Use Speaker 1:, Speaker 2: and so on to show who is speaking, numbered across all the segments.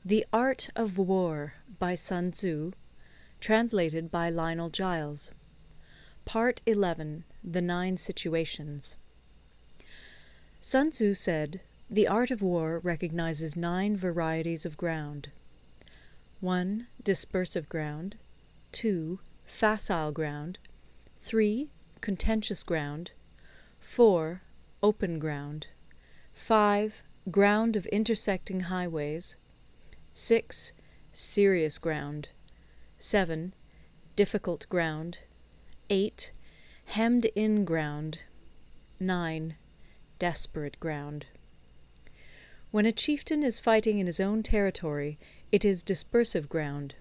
Speaker 1: The Art of War by Sun Tzu, translated by Lionel Giles. Part 11. The 9 Situations. Sun Tzu said, "The art of war recognizes 9 varieties of ground. 1. Dispersive ground. 2. Facile ground. 3. Contentious ground. 4. Open ground. 5. Ground of intersecting highways. 6. Serious ground. 7. Difficult ground. 8. Hemmed-in ground. 9. Desperate ground." When a chieftain is fighting in his own territory, it is dispersive ground.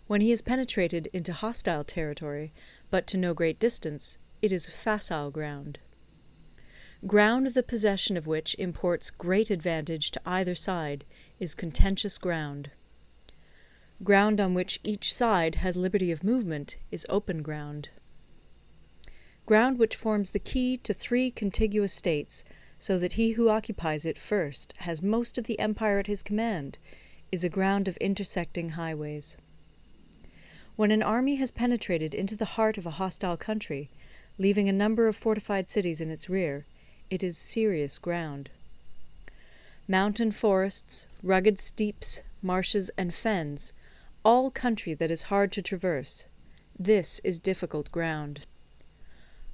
Speaker 1: When he has penetrated into hostile territory, but to no great distance, it is facile ground. Ground the possession of which imports great advantage to either side is contentious ground. Ground on which each side has liberty of movement is open ground. Ground which forms the key to 3 contiguous states, so that he who occupies it first has most of the empire at his command, is a ground of intersecting highways. When an army has penetrated into the heart of a hostile country, leaving a number of fortified cities in its rear, it is serious ground. Mountain forests, rugged steeps, marshes, and fens, all country that is hard to traverse, this is difficult ground.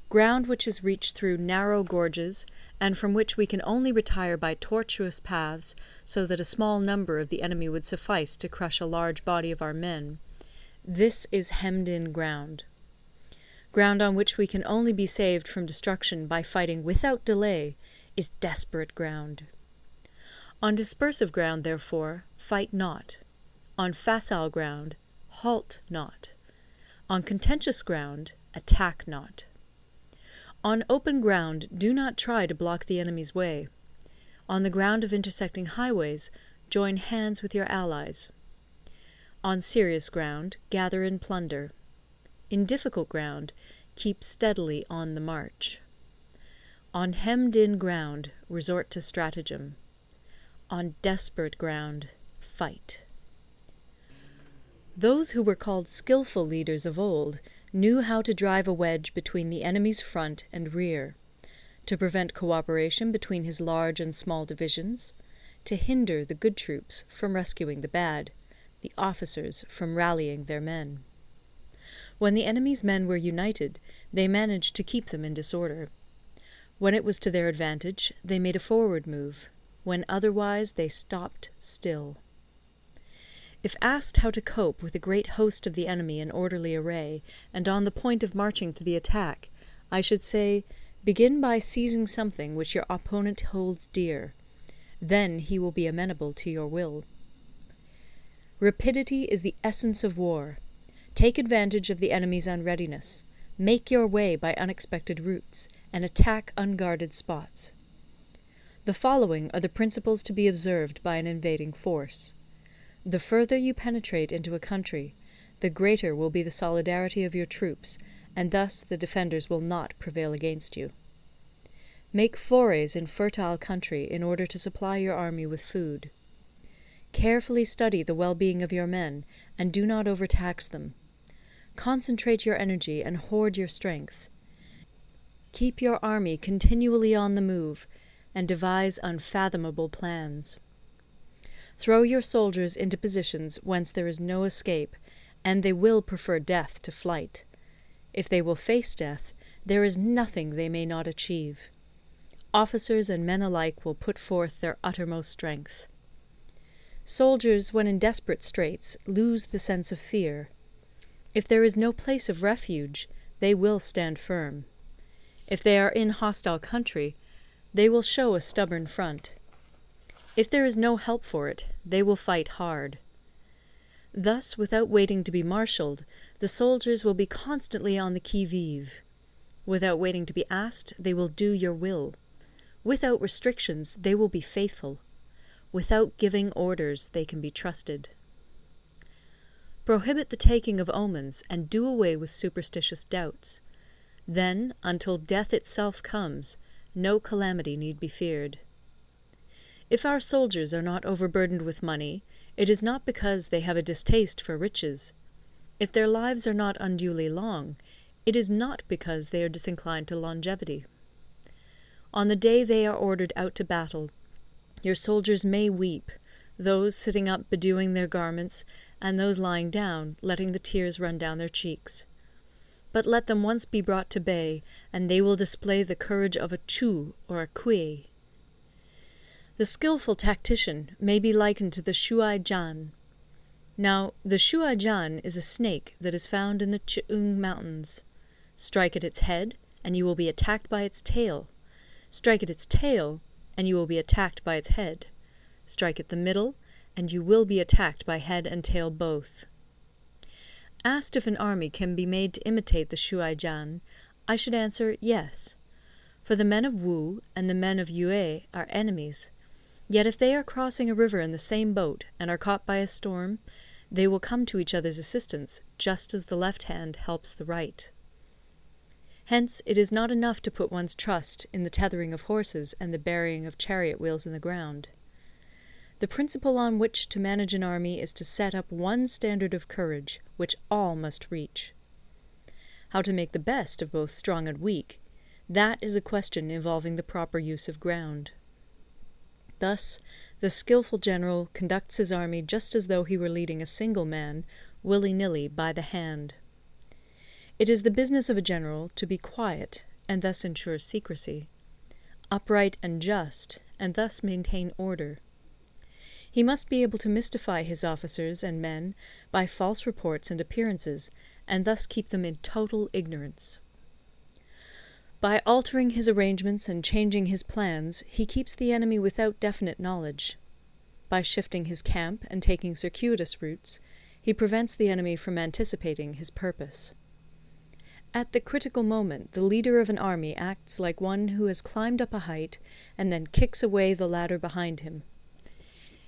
Speaker 1: Ground which is reached through narrow gorges, and from which we can only retire by tortuous paths, so that a small number of the enemy would suffice to crush a large body of our men, this is hemmed-in ground. Ground on which we can only be saved from destruction by fighting without delay is desperate ground. On dispersive ground, therefore, fight not. On facile ground, halt not. On contentious ground, attack not. On open ground, do not try to block the enemy's way. On the ground of intersecting highways, join hands with your allies. On serious ground, gather in plunder. In difficult ground, keep steadily on the march. On hemmed-in ground, resort to stratagem. On desperate ground, fight. Those who were called skillful leaders of old knew how to drive a wedge between the enemy's front and rear, to prevent cooperation between his large and small divisions, to hinder the good troops from rescuing the bad, the officers from rallying their men. When the enemy's men were united, they managed to keep them in disorder. When it was to their advantage, they made a forward move. When otherwise, they stopped still. If asked how to cope with a great host of the enemy in orderly array, and on the point of marching to the attack, I should say, begin by seizing something which your opponent holds dear. Then he will be amenable to your will. Rapidity is the essence of war. Take advantage of the enemy's unreadiness, make your way by unexpected routes, and attack unguarded spots. The following are the principles to be observed by an invading force. The further you penetrate into a country, the greater will be the solidarity of your troops, and thus the defenders will not prevail against you. Make forays in fertile country in order to supply your army with food. Carefully study the well-being of your men, and do not overtax them. Concentrate your energy and hoard your strength. Keep your army continually on the move, and devise unfathomable plans. Throw your soldiers into positions whence there is no escape, and they will prefer death to flight. If they will face death, there is nothing they may not achieve. Officers and men alike will put forth their uttermost strength. Soldiers, when in desperate straits, lose the sense of fear. If there is no place of refuge, they will stand firm. If they are in hostile country, they will show a stubborn front. If there is no help for it, they will fight hard. Thus, without waiting to be marshalled, the soldiers will be constantly on the qui-vive. Without waiting to be asked, they will do your will. Without restrictions, they will be faithful. Without giving orders, they can be trusted. Prohibit the taking of omens, and do away with superstitious doubts. Then, until death itself comes, no calamity need be feared. If our soldiers are not overburdened with money, it is not because they have a distaste for riches. If their lives are not unduly long, it is not because they are disinclined to longevity. On the day they are ordered out to battle, your soldiers may weep, those sitting up bedewing their garments, and those lying down, letting the tears run down their cheeks. But let them once be brought to bay, and they will display the courage of a Chu or a Kui. The skilful tactician may be likened to the Shuai Jan. Now, the Shuai Jan is a snake that is found in the Ch'ung Mountains. Strike at its head, and you will be attacked by its tail. Strike at its tail, and you will be attacked by its head. Strike at the middle, and you will be attacked by head and tail both. Asked if an army can be made to imitate the Shuai Jan, I should answer yes. For the men of Wu and the men of Yue are enemies. Yet if they are crossing a river in the same boat and are caught by a storm, they will come to each other's assistance, just as the left hand helps the right. Hence it is not enough to put one's trust in the tethering of horses and the burying of chariot wheels in the ground. The principle on which to manage an army is to set up one standard of courage, which all must reach. How to make the best of both strong and weak, that is a question involving the proper use of ground. Thus, the skilful general conducts his army just as though he were leading a single man, willy-nilly, by the hand. It is the business of a general to be quiet, and thus ensure secrecy, upright and just, and thus maintain order. He must be able to mystify his officers and men by false reports and appearances, and thus keep them in total ignorance. By altering his arrangements and changing his plans, he keeps the enemy without definite knowledge. By shifting his camp and taking circuitous routes, he prevents the enemy from anticipating his purpose. At the critical moment, the leader of an army acts like one who has climbed up a height and then kicks away the ladder behind him.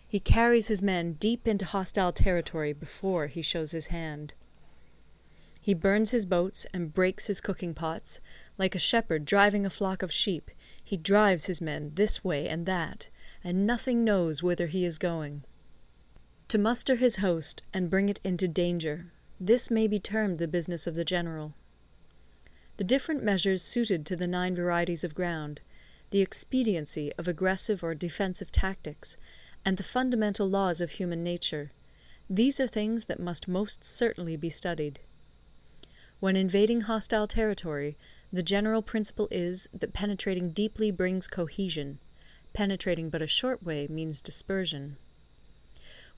Speaker 1: He carries his men deep into hostile territory before he shows his hand. He burns his boats and breaks his cooking pots. Like a shepherd driving a flock of sheep, he drives his men this way and that, and nothing knows whither he is going. To muster his host and bring it into danger, this may be termed the business of the general. The different measures suited to the 9 varieties of ground, the expediency of aggressive or defensive tactics, and the fundamental laws of human nature, these are things that must most certainly be studied. When invading hostile territory, the general principle is that penetrating deeply brings cohesion. Penetrating but a short way means dispersion.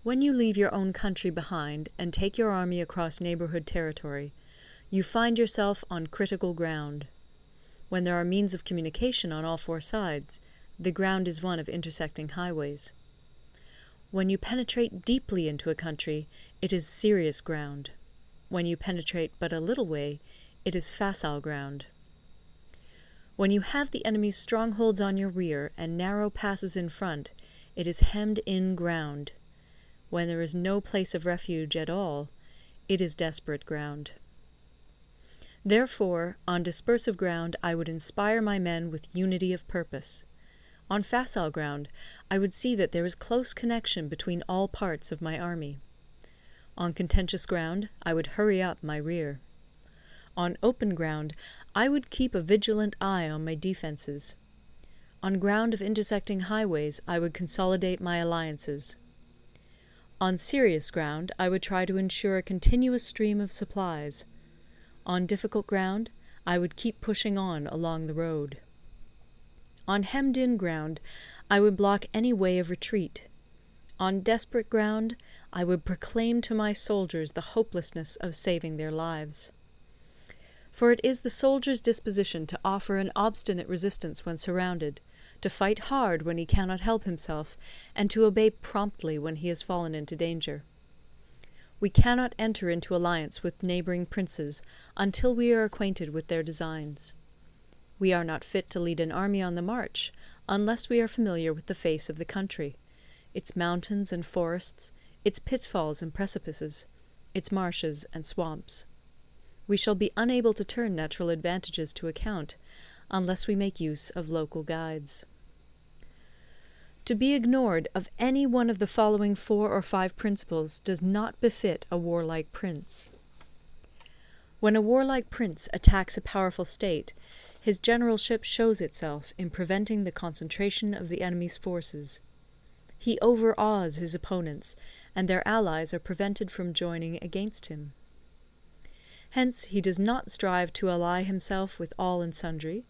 Speaker 1: When you leave your own country behind and take your army across neighborhood territory, you find yourself on critical ground. When there are means of communication on all 4 sides, the ground is one of intersecting highways. When you penetrate deeply into a country, it is serious ground. When you penetrate but a little way, it is facile ground. When you have the enemy's strongholds on your rear and narrow passes in front, it is hemmed-in ground. When there is no place of refuge at all, it is desperate ground. Therefore, on dispersive ground I would inspire my men with unity of purpose. On facile ground, I would see that there is close connection between all parts of my army. On contentious ground, I would hurry up my rear. On open ground, I would keep a vigilant eye on my defences. On ground of intersecting highways, I would consolidate my alliances. On serious ground, I would try to ensure a continuous stream of supplies. On difficult ground, I would keep pushing on along the road. On hemmed-in ground, I would block any way of retreat. On desperate ground, I would proclaim to my soldiers the hopelessness of saving their lives. For it is the soldier's disposition to offer an obstinate resistance when surrounded, to fight hard when he cannot help himself, and to obey promptly when he has fallen into danger. We cannot enter into alliance with neighbouring princes until we are acquainted with their designs. We are not fit to lead an army on the march unless we are familiar with the face of the country, its mountains and forests, its pitfalls and precipices, its marshes and swamps. We shall be unable to turn natural advantages to account unless we make use of local guides. To be ignored of any one of the following 4 or 5 principles does not befit a warlike prince. When a warlike prince attacks a powerful state, his generalship shows itself in preventing the concentration of the enemy's forces. He overawes his opponents, and their allies are prevented from joining against him. Hence he does not strive to ally himself with all and sundry,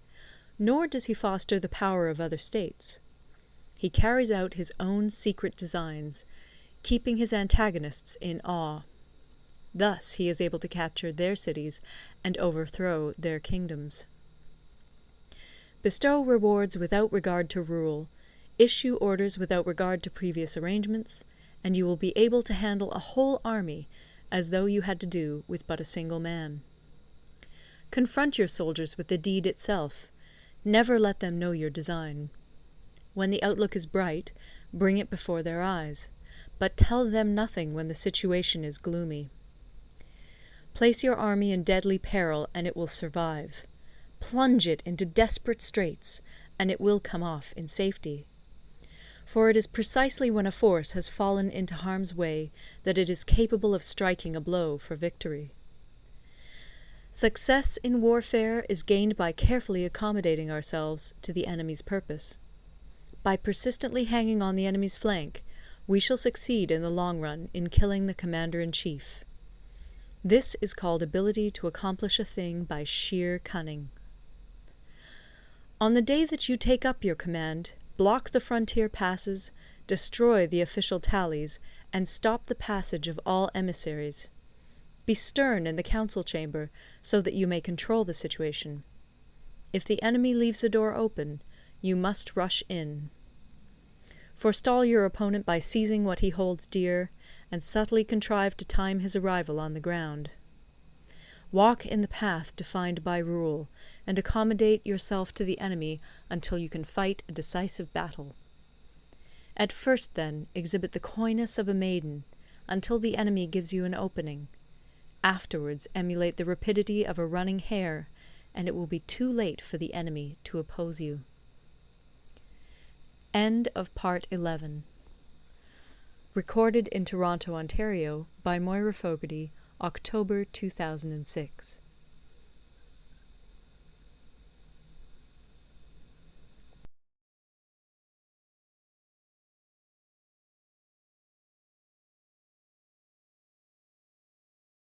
Speaker 1: nor does he foster the power of other states. He carries out his own secret designs, keeping his antagonists in awe. Thus he is able to capture their cities and overthrow their kingdoms. Bestow rewards without regard to rule, issue orders without regard to previous arrangements, and you will be able to handle a whole army as though you had to do with but a single man. Confront your soldiers with the deed itself. Never let them know your design. When the outlook is bright, bring it before their eyes, but tell them nothing when the situation is gloomy. Place your army in deadly peril, and it will survive. Plunge it into desperate straits, and it will come off in safety. For it is precisely when a force has fallen into harm's way that it is capable of striking a blow for victory. Success in warfare is gained by carefully accommodating ourselves to the enemy's purpose. By persistently hanging on the enemy's flank, we shall succeed in the long run in killing the commander-in-chief. This is called ability to accomplish a thing by sheer cunning. On the day that you take up your command, block the frontier passes, destroy the official tallies, and stop the passage of all emissaries. Be stern in the council chamber, so that you may control the situation. If the enemy leaves the door open, you must rush in. Forestall your opponent by seizing what he holds dear, and subtly contrive to time his arrival on the ground. Walk in the path defined by rule, and accommodate yourself to the enemy until you can fight a decisive battle. At first, then, exhibit the coyness of a maiden, until the enemy gives you an opening. Afterwards emulate the rapidity of a running hare, and it will be too late for the enemy to oppose you. End of Part 11. Recorded in Toronto, Ontario by Moira Fogarty, October 2006.